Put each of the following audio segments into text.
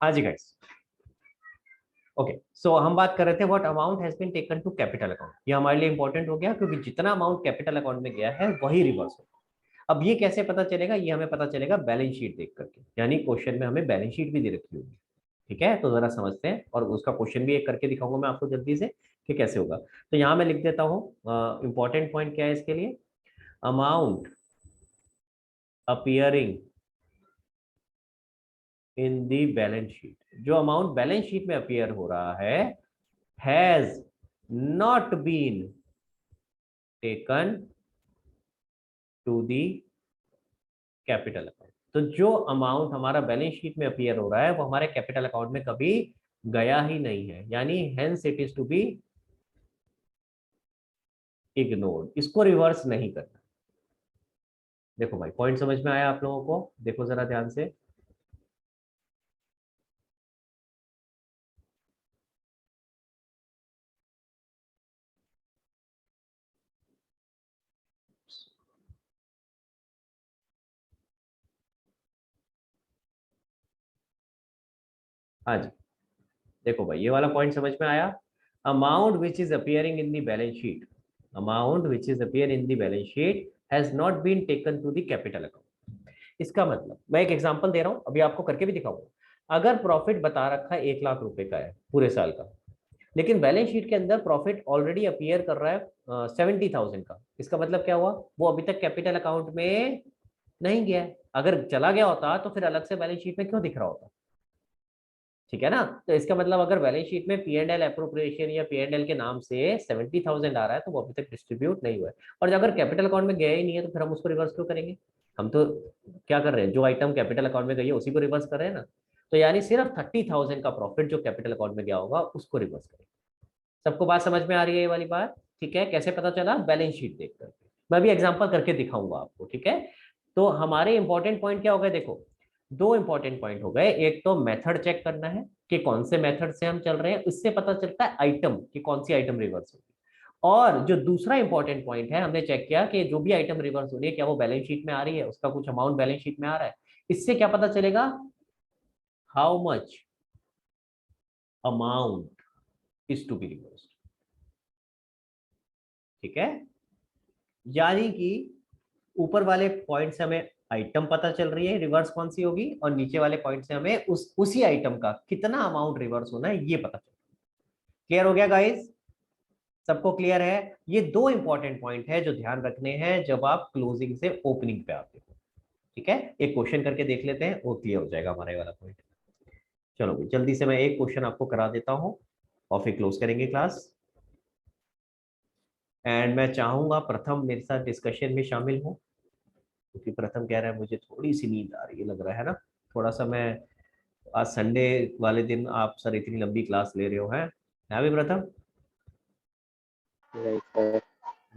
हाँ जी guys. Okay, सो हम बात कर रहे थे what amount has been taken to capital account. ये हमारे लिए इंपॉर्टेंट हो गया क्योंकि जितना अमाउंट कैपिटल अकाउंट में गया है वही रिवर्स हो। अब ये कैसे पता चलेगा? ये हमें पता चलेगा बैलेंस शीट देख करके, यानी क्वेश्चन में हमें बैलेंस शीट भी दे रखी होगी। ठीक है, तो जरा समझते हैं और उसका क्वेश्चन भी एक करके दिखाऊंगा मैं आपको जल्दी से कि कैसे होगा। तो यहाँ मैं लिख देता हूँ इंपॉर्टेंट पॉइंट क्या है इसके लिए। Amount appearing in the balance sheet, जो अमाउंट बैलेंस शीट में अपियर हो रहा है has not been taken to the capital account. तो जो अमाउंट हमारा बैलेंस शीट में अपियर हो रहा है वो हमारे कैपिटल अकाउंट में कभी गया ही नहीं है, यानी hence it is to be ignored. इसको रिवर्स नहीं करना। देखो भाई, पॉइंट समझ में आया आप लोगों को? देखो जरा ध्यान से। हाँ जी, देखो भाई, ये वाला पॉइंट समझ में आया। Amount which is appearing in the balance sheet, amount which is appear in the balance sheet has not been taken to the capital account. इसका मतलब मैं एक एग्जांपल दे रहा हूं, अभी आपको करके भी दिखाऊंगा। अगर प्रॉफिट बता रखा है 1 लाख रुपए का है पूरे साल का, लेकिन बैलेंस शीट के अंदर प्रॉफिट ऑलरेडी अपीयर कर रहा है 70,000 का, इसका मतलब क्या हुआ? वो अभी तक कैपिटल अकाउंट में नहीं गया है। अगर चला गया होता तो फिर अलग से बैलेंस शीट में क्यों दिख रहा होता? ठीक है ना? तो इसका मतलब अगर बैलेंस शीट में पी एंड एल अप्रोप्रिएशन या पी एंड एल के नाम से 70,000 आ रहा है तो वो अभी तक डिस्ट्रीब्यूट नहीं हुआ है। और अगर कैपिटल अकाउंट में गया ही नहीं है तो फिर हम उसको रिवर्स क्यों करेंगे? हम तो क्या कर रहे हैं, जो आइटम कैपिटल अकाउंट में गई है उसी को रिवर्स कर रहे हैं ना। तो यानी सिर्फ 30,000 का प्रॉफिट जो कैपिटल अकाउंट में गया होगा उसको रिवर्स करेंगे। सबको बात समझ में आ रही है ये वाली बात? ठीक है, कैसे पता चला? बैलेंस शीट देख करके। मैं भी एग्जांपल करके दिखाऊंगा आपको, ठीक है। तो हमारे इंपॉर्टेंट पॉइंट क्या हो गए? देखो, दो इंपॉर्टेंट पॉइंट हो गए। एक तो मेथड चेक करना है कि कौन से मेथड से हम चल रहे हैं, इससे पता चलता है आइटम कि कौन सी आइटम रिवर्स होगी। और जो दूसरा इंपॉर्टेंट पॉइंट है, हमने चेक किया कि जो भी आइटम रिवर्स हो रही है क्या वो बैलेंस शीट में आ रही है, उसका कुछ अमाउंट बैलेंस शीट में आ रहा है। इससे क्या पता चलेगा? How much amount is to be reverse. ठीक है, यानी कि ऊपर वाले पॉइंट से हमें आइटम पता चल रही है रिवर्स कौन सी होगी, और नीचे वाले पॉइंट से हमें उसी आइटम का कितना अमाउंट रिवर्स होना है ये पता चल। क्लियर हो गया गाइस? सबको क्लियर है? ये दो इंपॉर्टेंट पॉइंट है जो ध्यान रखने हैं जब आप क्लोजिंग से ओपनिंग पे आते हो। ठीक है, एक क्वेश्चन करके देख लेते हैं, वो क्लियर हो जाएगा हमारा ये वाला पॉइंट। चलो भाई, जल्दी से मैं एक क्वेश्चन आपको करा देता हूँ और फिर क्लोज करेंगे क्लास। एंड मैं चाहूंगा प्रथम मेरे साथ डिस्कशन में शामिल हो, क्योंकि प्रथम कह रहा है मुझे थोड़ी सी नींद आ रही है, लग रहा है ना। थोड़ा सा मैं, आज संडे वाले दिन आप सर इतनी लंबी क्लास ले रहे हो हैं? है भी प्रथम? नहीं सर।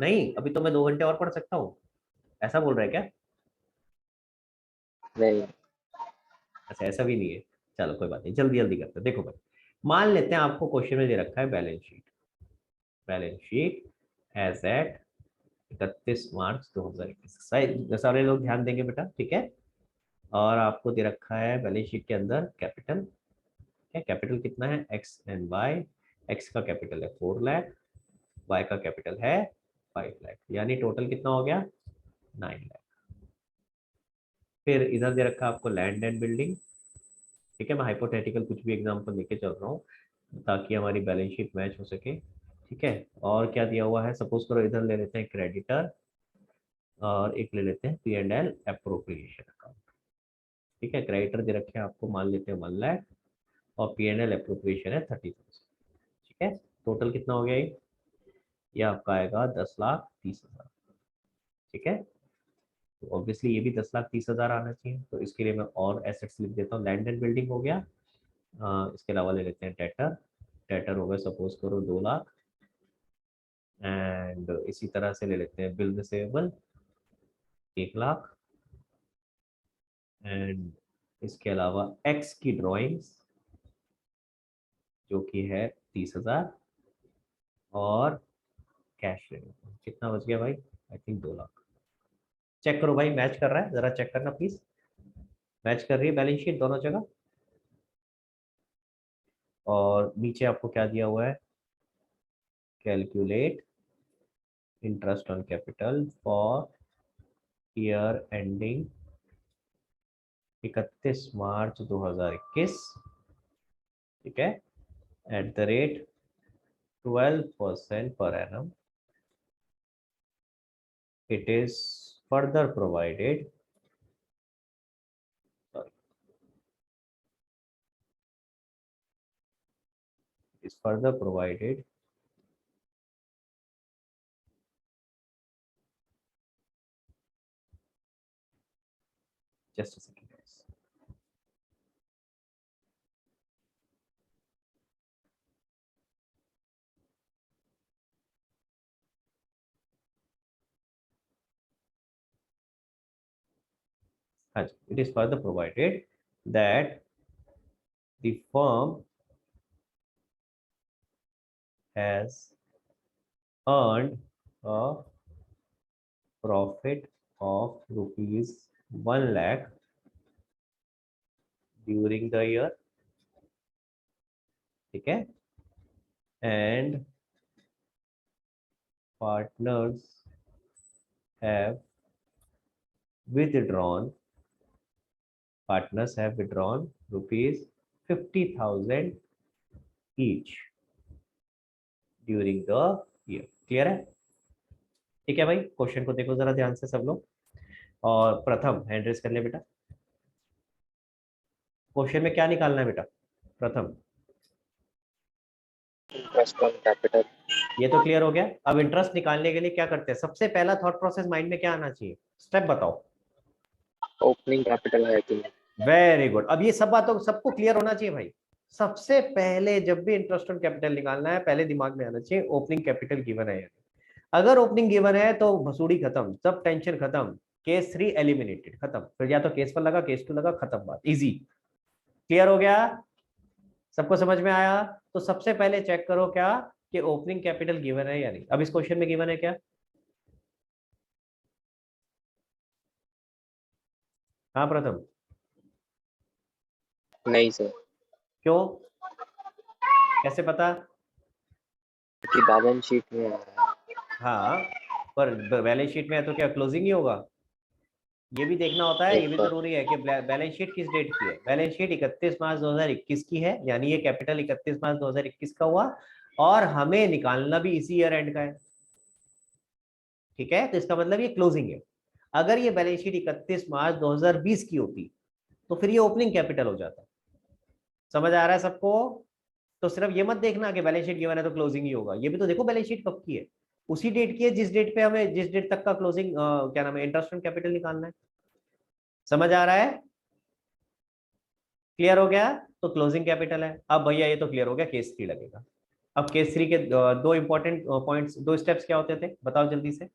नहीं, अभी तो मैं 2 घंटे और पढ़ सकता हूँ, ऐसा बोल रहे हैं क्या? नहीं। अच्छा, ऐसा भी नहीं है। चलो कोई बात नहीं, जल्दी जल्दी करते हैं। देखो भाई, मान लेते हैं आपको क्वेश्चन में दे रखा है balance sheet, balance sheet as at 31 March 2021। सारे लोग ध्यान देंगे बेटा, ठीक है। और आपको दे रखा है बैलेंस शीट के अंदर कैपिटल, क्या कैपिटल कितना है? X and Y. एक्स का कैपिटल है 4 लाख, वाई का कैपिटल है 5 लाख, यानी टोटल कितना हो गया? 9 लाख। फिर इधर दे रखा है आपको लैंड एंड बिल्डिंग। ठीक है, मैं हाइपोथेटिकल कुछ भी एग्जांपल लेके चल रहा हूँ ताकि हमारी बैलेंस शीट मैच हो सके। ठीक है, और क्या दिया हुआ है? सपोज करो इधर ले लेते हैं क्रेडिटर, और एक ले लेते हैं P and L appropriation account. ठीक है, क्रेडिटर दे रखे हैं आपको, मान लेते हैं 1 लाख, और पी एंड एल अप्रोप्रिएशन है 30,000। ठीक है, टोटल कितना हो गया ये आपका आएगा 10,30,000। ठीक है, तो ऑब्वियसली ये भी 10,30,000 आना चाहिए, तो इसके लिए मैं और एसेट्स लिख देता हूँ। लैंड एंड बिल्डिंग हो गया, इसके अलावा ले लेते हैं डेटर। डेटर हो गया सपोज करो 2 लाख, एंड इसी तरह से ले लेते हैं बिल रिसेवेबल 1 लाख, एंड इसके अलावा एक्स की ड्राइंग्स जो कि है 30,000, और कैश ले लेते हैं। कितना बच गया भाई? I think 2 lakh. चेक करो भाई, मैच कर रहा है? जरा चेक करना प्लीज, मैच कर रही है बैलेंस शीट दोनों जगह? और नीचे आपको क्या दिया हुआ है, calculate interest on capital for year ending 31 March 2021, ठीक है, at the rate 12% per annum. It is further provided, sorry, is further provided just a second guys. It is further provided that the firm has earned a profit of rupees 1 lakh during the year, ठीक है, and partners have withdrawn rupees 50,000 each during the year. Clear है? ठीक है भाई, question को देखो जरा ध्यान से सब लोग, और प्रथम हैंड रेस कर ले बेटा। क्वेश्चन में क्या निकालना है बेटा? प्रथम इंटरेस्ट ऑन कैपिटल। ये तो क्लियर हो गया। अब इंटरेस्ट निकालने के लिए क्या करते हैं? सबसे पहला थॉट प्रोसेस माइंड में क्या आना चाहिए? स्टेप बताओ। ओपनिंग कैपिटल है कि नहीं। Very good. अब ये सब बातों सबको क्लियर होना चाहिए भाई। सबसे पहले जब भी इंटरेस्ट ऑन कैपिटल निकालना है, पहले दिमाग में आना चाहिए ओपनिंग कैपिटल गिवन है। अगर ओपनिंग गिवन है तो भसूड़ी खत्म, सब टेंशन खत्म, केस 3 एलिमिनेटेड, खत्म। फिर या तो केस 1 लगा, केस 2 लगा, खत्म बात, इजी। क्लियर हो गया? सबको समझ में आया? तो सबसे पहले चेक करो क्या कि ओपनिंग कैपिटल गिवन है या नहीं। अब इस क्वेश्चन में गिवन है क्या? हाँ प्रथम। नहीं सर, क्यों? कैसे पता? कि बैलेंस शीट में है। हाँ, पर बैलेंस शीट में है तो क्या क्लोजिंग ही होगा? ये भी देखना होता है, ये भी जरूरी है कि बैलेंस शीट किस डेट की है। बैलेंस शीट 31 मार्च 2021 की है, यानी ये कैपिटल 31 मार्च 2021 का हुआ, और हमें निकालना भी इसी ईयर एंड का है, ठीक है। तो इसका मतलब ये क्लोजिंग है। अगर ये बैलेंस शीट 31 मार्च 2020 की होती तो फिर ये ओपनिंग कैपिटल हो जाता। समझ आ रहा है सबको? तो सिर्फ ये मत देखना कि बैलेंस शीट गिवन है तो क्लोजिंग ही होगा, ये भी तो देखो बैलेंस शीट कब की है, उसी डेट की है जिस डेट पे हमें, जिस डेट तक का क्लोजिंग क्या नाम है, इंटरेस्ट ऑन कैपिटल निकालना है। समझ आ रहा है? क्लियर हो गया? तो क्लोजिंग कैपिटल है। अब भैया ये तो क्लियर हो गया, केस 3 लगेगा। अब केस 3 के दो इंपॉर्टेंट पॉइंट्स, दो स्टेप्स क्या होते थे बताओ जल्दी से।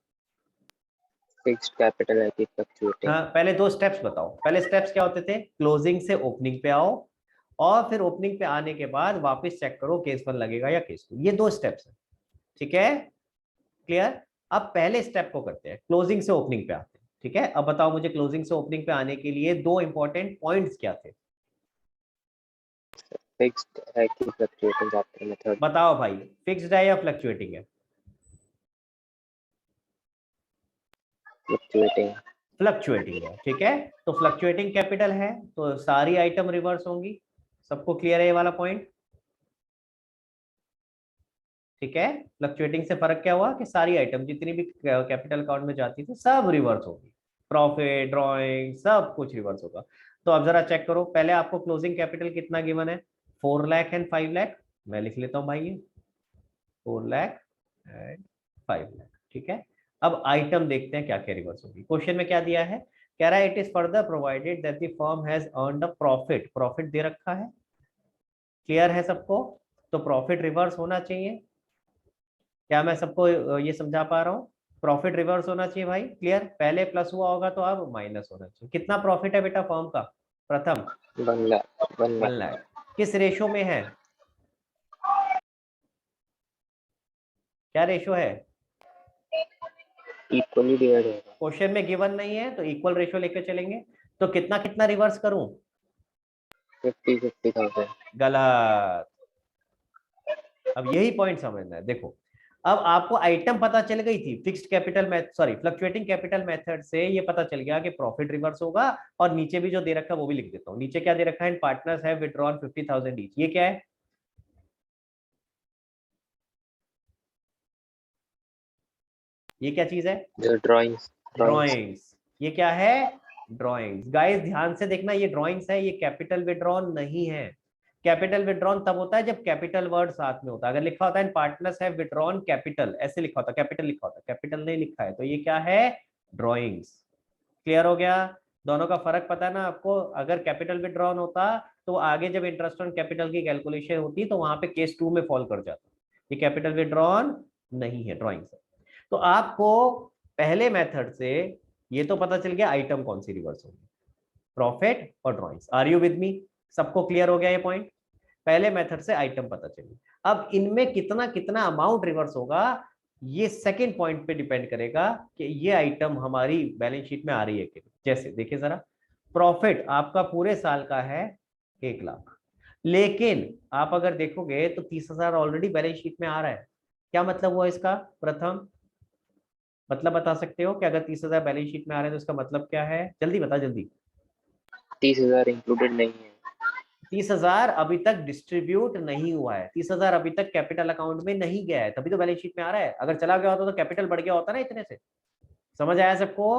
फिक्स्ड कैपिटल है कि फ्लक्चुएटिंग। हाँ, पहले दो स्टेप्स बताओ। पहले स्टेप्स क्या होते थे? क्लोजिंग से ओपनिंग पे आओ, और फिर ओपनिंग पे आने के बाद वापस चेक करो केस 1 लगेगा या केस 2। ये दो स्टेप्स है, ठीक है। क्लियर? अब पहले स्टेप को करते हैं, क्लोजिंग से ओपनिंग पे आते हैं, ठीक है। अब बताओ मुझे, क्लोजिंग से ओपनिंग पे आने के लिए दो इंपॉर्टेंट पॉइंट्स क्या थे? फिक्स्ड है कि फ्लक्चुएटिंग आफ्टर मेथड। बताओ भाई, फिक्स्ड है या फ्लक्चुएटिंग है? फ्लक्चुएटिंग। फ्लक्चुएटिंग है, ठीक है। तो फ्लक्चुएटिंग कैपिटल है तो सारी आइटम रिवर्स होंगी। सबको क्लियर है ये वाला पॉइंट? ठीक है। फ्लक्चुएटिंग से फर्क क्या हुआ कि सारी आइटम जितनी भी कैपिटल अकाउंट में जाती थी सब रिवर्स होगी, प्रॉफिट, ड्रॉइंग, सब कुछ रिवर्स होगा। तो अब जरा चेक करो, पहले आपको क्लोजिंग कैपिटल कितना गिवन है? 4 लाख एंड 5 लाख। मैं लिख लेता हूँ भाई, ये 4 लाख एंड 5 लाख, ठीक है। अब आइटम देखते हैं क्या क्या रिवर्स होगी। क्वेश्चन में क्या दिया है? कह रहा है it is further provided that the firm has earned a profit. Profit दे रखा है, क्लियर है सबको? तो प्रॉफिट रिवर्स होना चाहिए। क्या मैं सबको ये समझा पा रहा हूँ? प्रॉफिट रिवर्स होना चाहिए भाई, क्लियर। पहले प्लस हुआ होगा तो अब माइनस होना चाहिए। कितना प्रॉफिट है बेटा फर्म का? प्रथम 1 लाख 1 1 लाख लाख। किस रेशो में है? क्या रेशो है? इक्वली डिवाइड होगा। क्वेश्चन में गिवन नहीं है तो इक्वल रेशो लेकर चलेंगे। तो कितना कितना रिवर्स करूं? 50,000। गलत। अब यही पॉइंट समझना है। देखो अब आपको आइटम पता चल गई थी, fixed capital sorry fluctuating capital method से ये पता चल गया कि प्रॉफिट रिवर्स होगा। और नीचे भी जो दे रखा है वो भी लिख देता हूँ। नीचे क्या दे रखा है, पार्टनर्स हैव विथड्रॉन 50,000 ईच। ये क्या है, ये क्या चीज है, जो ड्राइंग्स ड्राइंग्स ड्रॉइंग्स। ये क्या है, ड्रॉइंग्स। गाइस ध्यान से देखना, ये ड्रॉइंग्स है, ये कैपिटल विड्रॉन नहीं है। कैपिटल विड्रॉन तब होता है जब कैपिटल वर्ड साथ में होता है। अगर लिखा होता है पार्टनर्स हैव विड्रॉन कैपिटल, ऐसे लिखा होता है, कैपिटल लिखा होता है, कैपिटल नहीं लिखा है, तो ये क्या है, ड्रॉइंग्स। क्लियर हो गया, दोनों का फर्क पता है ना आपको। अगर कैपिटल विड्रॉन होता तो आगे जब इंटरेस्ट ऑन कैपिटल की कैलकुलेशन होती तो वहां पे केस 2 में फॉल कर जाता। ये कैपिटल विड्रॉन नहीं है, ड्रॉइंग्स है। तो आपको पहले मेथड से ये तो पता चल गया आइटम कौन सी रिवर्स होगी, प्रॉफिट और drawings. Are you with me, सबको क्लियर हो गया ये पॉइंट। पहले मेथड से आइटम पता चली। अब इनमें कितना कितना अमाउंट रिवर्स होगा ये सेकेंड पॉइंट पे डिपेंड करेगा कि ये आइटम हमारी बैलेंस शीट में आ रही है कि नहीं। जैसे देखिए जरा, प्रॉफिट आपका पूरे साल का है 1 लाख, लेकिन आप अगर देखोगे तो 30,000 ऑलरेडी बैलेंस शीट में आ रहा है। क्या मतलब हुआ इसका, प्रथम मतलब बता सकते हो कि अगर 30,000 बैलेंस शीट में आ रहे हैं तो इसका मतलब क्या है, जल्दी बता जल्दी। 30,000 इंक्लूडेड नहीं है। 30,000 अभी तक डिस्ट्रीब्यूट नहीं हुआ है, 30,000 अभी तक कैपिटल अकाउंट में नहीं गया है, तभी तो बैलेंस शीट में आ रहा है। अगर चला गया होता तो कैपिटल बढ़ गया होता ना इतने से। समझ आया सबको।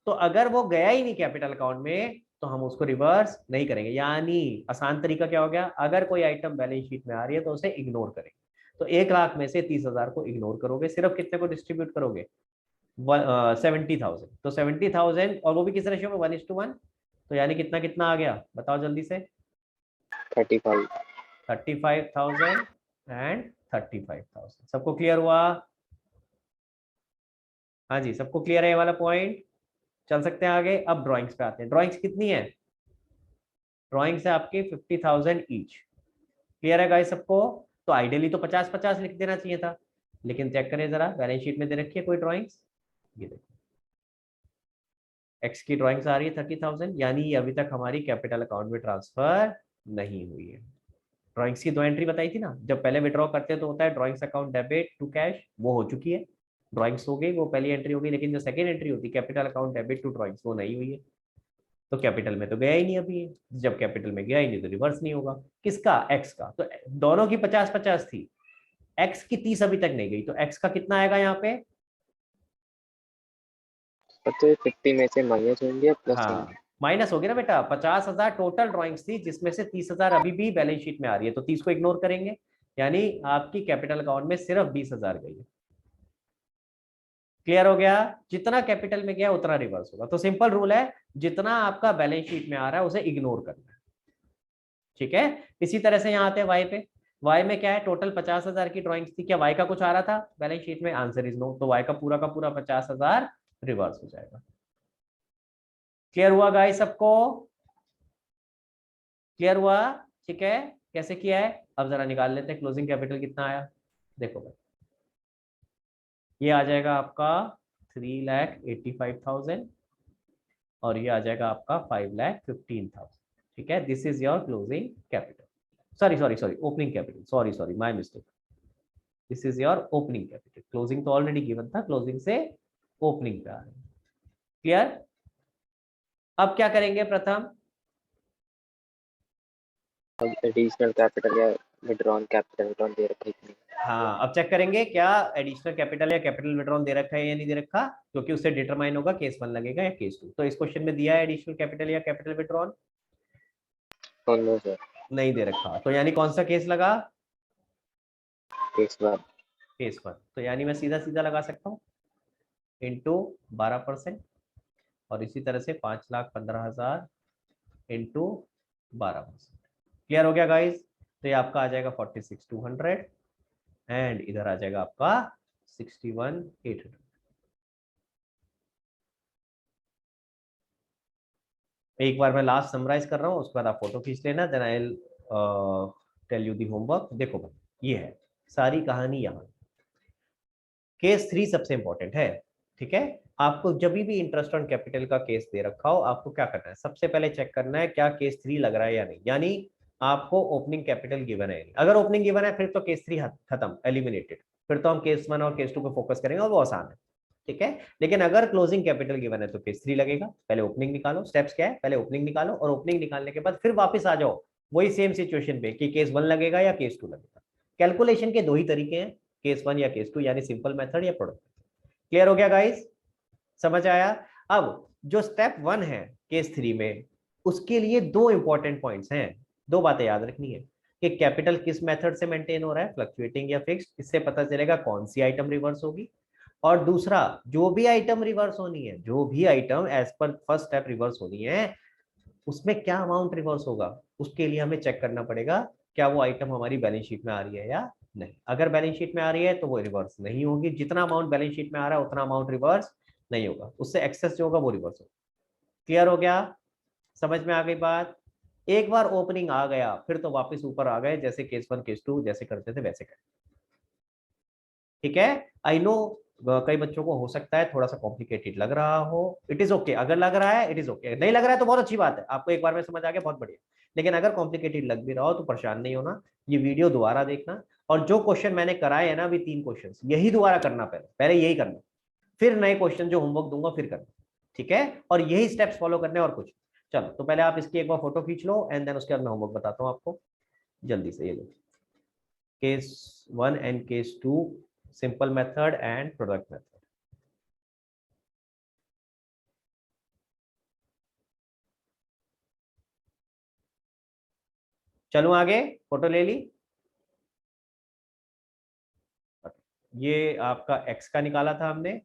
तो अगर वो गया ही नहीं कैपिटल अकाउंट में तो हम उसको रिवर्स नहीं करेंगे। यानी आसान तरीका क्या हो गया, अगर कोई आइटम बैलेंस शीट में आ रही है तो उसे इग्नोर करेंगे। तो 1 लाख में से 30,000 को इग्नोर करोगे, सिर्फ कितने को डिस्ट्रीब्यूट करोगे, 70,000। तो 70,000 और वो भी किस रेशियो में, 1:1। तो यानी कितना कितना आ गया बताओ जल्दी से, 35। 35,000 एंड 35,000। सबको क्लियर हुआ, हाँ जी सबको क्लियर है ये वाला पॉइंट। चल सकते हैं आगे। अब ड्राइंग्स पे आते हैं। ड्राइंग्स कितनी है, ड्राइंग्स है आपकी 50,000 ईच। क्लियर है गाइस सबको। तो आइडियली तो 50-50 लिख देना चाहिए था, लेकिन चेक करें जरा बैलेंस शीट में दे रखी है कोई ड्राइंग्स। ये देखो एक्स की ड्राइंग्स आ रही है 30,000, यानी ये अभी तक हमारी कैपिटल अकाउंट में ट्रांसफर नहीं हुई है। ड्राइंग्स की 2 एंट्री बताई थी ना, जब पहले विड्रॉ करते हैं तो होता है drawings account debit to cash, वो हो चुकी है, ड्राइंग्स हो गई, वो पहली एंट्री हो गई। लेकिन जो सेकंड एंट्री होती है capital account debit to drawings, वो नहीं हुई है। तो कैपिटल में तो गया ही नहीं अभी, जब कैपिटल में गया ही नहीं तो रिवर्स नहीं होगा। किसका, एक्स का। तो दोनों की 50-50 थी, एक्स की 30 अभी तक नहीं गई, तो एक्स का कितना आएगा यहाँ पे, तो 50 में से माइनस होंगे या प्लस हाँ होंगे? माइनस हो गया ना बेटा। 50,000 टोटल ड्राइंग्स थी जिसमें से 30,000 अभी भी बैलेंस शीट में आ रही है, तो 30 को इग्नोर करेंगे। यानी आपकी कैपिटल अकाउंट में सिर्फ 20,000 गई है। क्लियर हो गया, जितना कैपिटल में गया उतना रिवर्स होगा। तो सिंपल रूल है, जितना आपका बैलेंस शीट में आ रहा है उसे इग्नोर करना है। ठीक है, इसी तरह से यहाँ आते हैं वाई पे। वाई में क्या है, टोटल 50,000 की ड्राइंग्स थी, क्या वाई का कुछ आ रहा था बैलेंस शीट में, आंसर इज नो। तो वाई का पूरा 50,000 रिवर्स हो जाएगा। क्लियर हुआ गाइस सबको, क्लियर हुआ। ठीक है, कैसे किया है अब जरा निकाल लेते हैं। क्लोजिंग कैपिटल कितना आया, देखो भाई, ये आ जाएगा आपका 3,85,000 और ये आ जाएगा आपका 5,15,000। ठीक है, this is your closing capital, sorry sorry sorry opening capital, sorry sorry my mistake. This is your opening capital, closing तो ऑलरेडी गिवन था, क्लोजिंग से ओपनिंग पे आ रहे हैं। क्लियर। अब क्या करेंगे प्रथम, अब एडिशनल कैपिटल या विड्रॉन कैपिटल विड्रॉन दे रखा है कि नहीं? हाँ अब चेक करेंगे क्या एडिशनल कैपिटल या कैपिटल विड्रॉन दे रखा है या नहीं दे रखा, क्योंकि उससे डिटरमाइन होगा केस 1 लगेगा या केस 2। तो इस क्वेश्चन में दिया है एडिशनल कैपिटल या कैपिटल विड्रॉन, नो सर। नहीं दे रखा, तो यानी कौन सा केस लगा, केस 1। केस 1। तो यानी मैं सीधा सीधा लगा सकता हूँ इंटू 12%, और इसी तरह से 5,15,000 इंटू 12%। क्लियर हो गया गाइज। तो ये आपका आ जाएगा 46,200 एंड इधर आ जाएगा आपका 61,800। एक बार मैं लास्ट समराइज कर रहा हूँ, उसके बाद आप फोटो खींच लेना, then I will tell you the homework. देखो भाई ये है सारी कहानी यहाँ। केस 3 सबसे इंपॉर्टेंट है। ठीक है, आपको जब भी इंटरेस्ट ऑन कैपिटल का केस दे रखा हो, आपको क्या करना है, सबसे पहले चेक करना है क्या केस 3 लग रहा है या नहीं। यानी आपको ओपनिंग कैपिटल गिवन है। अगर ओपनिंग गिवन है फिर तो केस 3 खत्म, एलिमिनेटेड। फिर तो हम केस 1 और केस 2 पे फोकस करेंगे और वो आसान है, ठीक है। लेकिन अगर क्लोजिंग कैपिटल गिवन है तो केस 3 लगेगा। पहले ओपनिंग निकालो, स्टेप्स क्या है, पहले ओपनिंग निकालो और ओपनिंग निकालने के बाद फिर वापस आ जाओ वही सेम सिचुएशन पे कि केस 1 लगेगा या केस 2 लगेगा। कैलकुलेशन के 2 ही तरीके हैं, केस 1 या केस 2, यानी सिंपल मेथड या प्रोडक्ट। क्लियर हो गया गाइस, समझ आया। अब जो स्टेप 1 है केस 3 में, उसके लिए 2 इंपॉर्टेंट पॉइंट्स हैं, 2 बातें याद रखनी है कि कैपिटल किस मेथड से मेंटेन हो रहा है, फ्लक्चुएटिंग या फिक्स्ड, इससे पता चलेगा कौन सी आइटम रिवर्स होगी। और दूसरा, जो भी आइटम रिवर्स होनी है, जो भी आइटम एज पर फर्स्ट स्टेप रिवर्स होनी है, उसमें क्या अमाउंट रिवर्स होगा, उसके लिए हमें चेक करना पड़ेगा क्या वो आइटम हमारी बैलेंस शीट में आ रही है या नहीं। अगर बैलेंस शीट में आ रही है तो वो रिवर्स नहीं होगी, जितना अमाउंट बैलेंस शीट में आ रहा है उतना अमाउंट रिवर्स नहीं होगा, उससे एक्सेस जो होगा वो रिवर्स होगा। क्लियर हो गया, समझ में आ गई बात। एक बार ओपनिंग आ गया फिर तो वापस ऊपर आ गए, जैसे केस 1 केस 2 जैसे करते थे वैसे करें, ठीक है। आई नो कई बच्चों को हो सकता है थोड़ा सा कॉम्प्लिकेटेड लग रहा हो, इट इज ओके। अगर लग रहा है इट इज ओके, नहीं लग रहा है तो बहुत अच्छी बात है, आपको एक बार में समझ आ गया, बहुत बढ़िया। लेकिन अगर कॉम्प्लिकेटेड लग भी रहा हो तो परेशान नहीं होना, ये वीडियो दोबारा देखना और जो क्वेश्चन मैंने कराए है ना अभी 3 क्वेश्चन, यही दोबारा करना, पहले पहले यही करना, फिर नए क्वेश्चन जो होमवर्क दूंगा फिर करना, ठीक है। और यही स्टेप्स फॉलो करने और कुछ। चलो तो पहले आप इसकी एक बार फोटो खींच लो एंड देन उसके बाद मैं होमवर्क बताता हूँ आपको जल्दी से। ये लो case 1 and case 2, simple method and product method. चलो आगे, फोटो ले ली। ये आपका एक्स का निकाला था हमने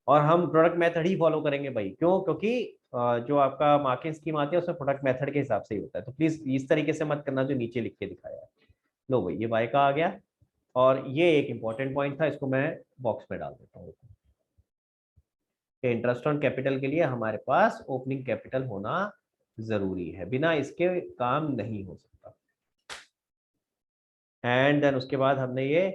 और हम प्रोडक्ट मेथड ही फॉलो करेंगे भाई, क्यों, क्योंकि जो आपका मार्किंग स्कीम आती है उसमें प्रोडक्ट मेथड के हिसाब से ही होता है। तो प्लीज इस तरीके से मत करना जो नीचे लिख के दिखाया है। लो भाई ये वाई का आ गया और ये एक इंपॉर्टेंट पॉइंट था, इसको मैं बॉक्स में डाल देता हूँ। इंटरेस्ट ऑन कैपिटल के लिए हमारे पास ओपनिंग कैपिटल होना जरूरी है, बिना इसके काम नहीं हो सकता। एंड देन उसके बाद हमने ये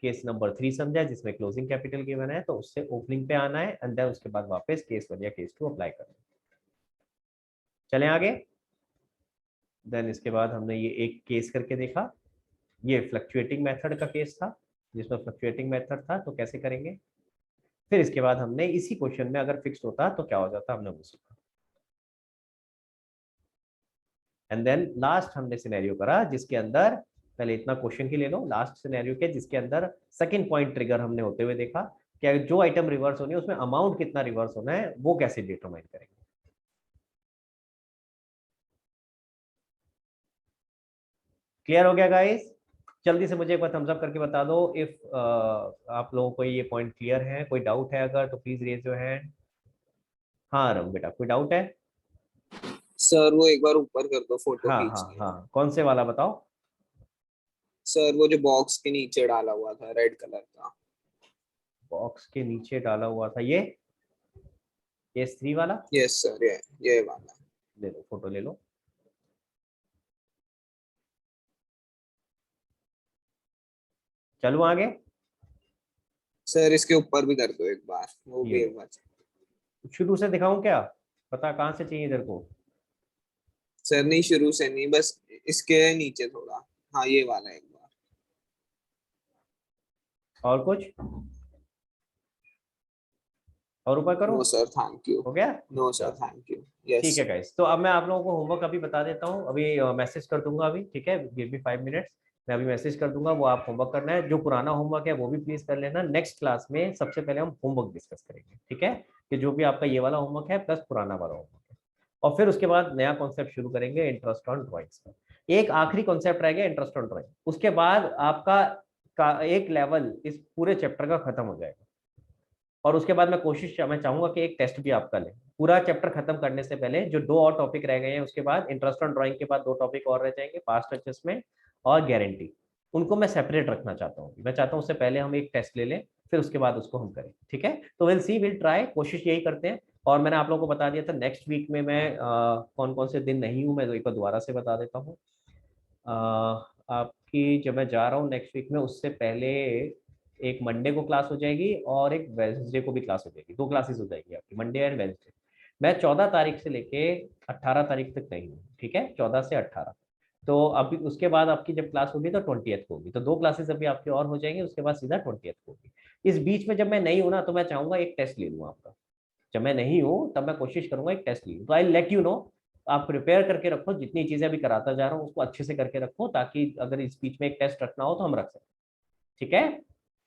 केस नंबर 3 समझा जिसमें क्लोजिंग कैपिटल गिवन है, तो उससे ओपनिंग पे आना है एंड देन उसके बाद वापस केस 1 या केस 2 अप्लाई करना है। चलें आगे। देन इसके बाद हमने ये एक केस करके देखा, ये फ्लक्चुएटिंग मेथड का केस था जिसमें फ्लक्चुएटिंग मेथड था, तो कैसे करेंगे। फिर इसके बाद हमने इसी क्वेश्चन में अगर फिक्स्ड होता तो क्या हो जाता, हमने वो सीखा। एंड देन लास्ट हमने सिनेरियो करा जिसके अंदर, पहले इतना क्वेश्चन की ले लो, लास्ट सिनेरियो के जिसके अंदर सेकंड पॉइंट ट्रिगर हमने होते हुए देखा कि जो आइटम रिवर्स होनी है उसमें अमाउंट कितना रिवर्स होना है वो कैसे डिटरमाइन करेंगे। क्लियर हो गया गाइस, जल्दी से मुझे एक बार थम्स अप करके बता दो इफ आप लोगों को ये पॉइंट क्लियर है, कोई डाउट है अगर तो प्लीज रेज योर हैंड। हाँ रंग बेटा, कोई डाउट है। सर वो एक बार ऊपर कर दो, फोटो हाँ हाँ खींचनी है। हाँ, कौन से वाला बताओ। सर वो जो बॉक्स के नीचे डाला हुआ था रेड कलर का। बॉक्स के नीचे डाला हुआ था ये केस 3 वाला। यस सर, ये वाला। ले लो फोटो ले लो। चलो आगे। सर इसके ऊपर भी कर दो एक बार, वो ये भी लो, एक बार। शुरू से दिखाऊं क्या, पता कहाँ से चाहिए इधर को। सर नहीं, शुरू से नहीं, बस इसके नीचे थोड़ा। हाँ ये वाला एक बार। और कुछ, और ऊपर करो। No sir, thank you. हो गया। नो सर, चलो थैंक यू। यस ठीक है सर। गाइस, तो अब मैं आप लोगों को होमवर्क अभी बता देता हूँ, अभी मैसेज कर दूंगा अभी, ठीक है, गिव मी 5 मिनट्स। मैं अभी मैसेज कर दूंगा, वो आप होमवर्क करना है, जो पुराना होमवर्क है वो भी प्लीज कर लेना। नेक्स्ट क्लास में सबसे पहले हम होमवर्क डिस्कस करेंगे, ठीक है, कि जो भी आपका ये वाला होमवर्क है प्लस पुराना वाला होमवर्क है, और फिर उसके बाद नया कॉन्सेप्ट शुरू करेंगे इंटरेस्ट ऑन ड्रॉइंग्स का। एक आखिरी कॉन्सेप्ट रह गया इंटरेस्ट ऑन ड्रॉइंग, उसके बाद आपका एक लेवल इस पूरे चैप्टर का खत्म हो जाएगा। और उसके बाद मैं चाहूंगा कि एक टेस्ट भी आपका लें पूरा चैप्टर खत्म करने से पहले। जो 2 और टॉपिक रह गए हैं उसके बाद इंटरेस्ट ऑन ड्राइंग के बाद 2 टॉपिक और रह जाएंगे, पास्ट एडजस्टमेंट और गारंटी। उनको मैं सेपरेट रखना चाहता हूँ, मैं चाहता हूँ उससे पहले हम एक टेस्ट ले लें फिर उसके बाद उसको हम करें, ठीक है। तो विल सी, विल ट्राई, कोशिश यही करते हैं। और मैंने आप लोगों को बता दिया था नेक्स्ट वीक में मैं कौन कौन से दिन नहीं हूँ, मैं एक बार दोबारा से बता देता हूँ। आपकी जब मैं जा रहा हूँ नेक्स्ट वीक में, उससे पहले एक मंडे को क्लास हो जाएगी और एक वेडनेसडे को भी क्लास हो जाएगी, 2 क्लासेस हो जाएगी आपकी, मंडे एंड वेडनेसडे। मैं 14 तारीख से लेके 18 तारीख तक नहीं हूँ, ठीक है, 14 से 18। तो अभी उसके बाद आपकी जब क्लास होगी तो 20th को होगी, तो 2 क्लासेस अभी आपकी और हो जाएंगी, उसके बाद सीधा 20th को होगी। इस बीच में जब मैं नहीं हूँ ना, तो मैं चाहूंगा एक टेस्ट ले लूँ आपका। जब मैं नहीं हूँ तब मैं कोशिश करूंगा एक टेस्ट ले लूँ, तो आई लेट यू नो। आप प्रिपेयर करके रखो, जितनी चीजें अभी कराता जा रहा हूँ उसको अच्छे से करके रखो, ताकि अगर इस बीच में एक टेस्ट रखना हो तो हम रख सकते। ठीक है,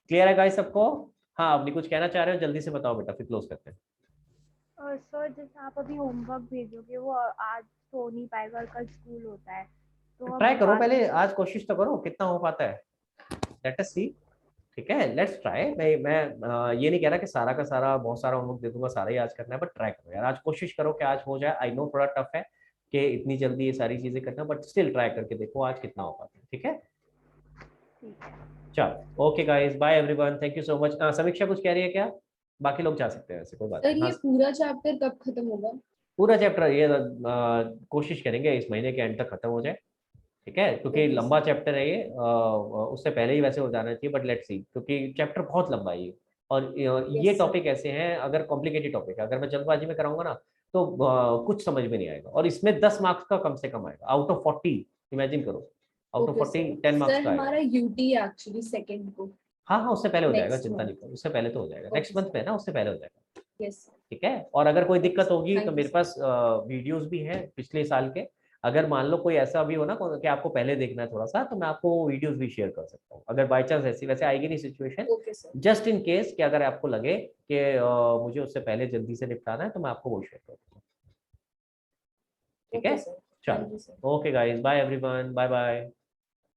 क्लियर है गाइस सबको? हाँ, आपने कुछ कहना चाह रहे हो, जल्दी से बताओ बेटा, फिर क्लोज करते हैं। सर जैसे आप अभी होमवर्क भेजोगे वो आज तो हो नहीं पाएगा और कल स्कूल होता है, तो हम ट्राई करो बाद पहले, आज कोशिश तो करो, कितना हो पाता है, लेट अस सी। ठीक है, लेट्स ट्राई। मैं ये नहीं कह रहा कि सारा का सारा बहुत सारा होमवर्क दे दूंगा, सारा ही आज करना है, बट ट्राई करो यार, आज कोशिश करो कि आज हो जाए। आई नो थोड़ा टफ है कि इतनी जल्दी ये सारी चीजें करना, बट स्टिल ट्राई करके देखो आज कितना हो पाता है। ठीक है, ठीक है। चलो, okay guys, bye everyone, thank you so much. Samiksha कुछ कह रही है क्या? बाकी लोग जा सकते हैं, ऐसे कोई बात सर नहीं। हाँ, ये पूरा चैप्टर कब खत्म होगा? पूरा चैप्टर ये कोशिश करेंगे इस महीने के एंड तक खत्म हो जाए। ठीक है, क्योंकि ओके लंबा सर। चैप्टर है ये, उससे पहले ही वैसे हो जाना चाहिए, बट लेट्स सी, क्योंकि चैप्टर बहुत लंबा है ये। और ये यस सर। टॉपिक ऐसे हैं, अगर कॉम्प्लिकेटेड टॉपिक है, अगर मैं जल्दबाजी में कराऊंगा ना तो कुछ समझ में नहीं आएगा, और इसमें 10 मार्क्स का कम से कम आएगा आउट ऑफ 40। इमेजिन करो, out of okay 40 sir. 10 marks sir का आएगा। हमारा यूटी एक्चुअली सेकंड को, हाँ हाँ, उससे पहले हो जाएगा, नेक्स्ट चिंता नहीं मंथ। करो, उससे पहले तो हो जाएगा, ओके नेक्स्ट मंथ सर। में है ना, उससे पहले हो जाएगा। Yes sir. ठीक है, और अगर कोई ओके दिक्कत सर, होगी तो थैंक यू मेरे सर। पास वीडियोस भी हैं पिछले साल के। अगर मान लो कोई ऐसा भी हो ना कि आपको पहले देखना है थोड़ा सा, तो मैं आपको वीडियोस भी शेयर कर सकता हूँ, अगर बाई चांस ऐसी वैसे आएगी नहीं situation, okay sir. Just in case कि अगर आपको लगे कि मुझे उससे पहले जल्दी से निपटाना है, तो मैं आपको वो शेयर कर दूँगा। ठीक ओके है, सर, थैंक यू सर। चलो, okay guys, bye everyone, bye bye.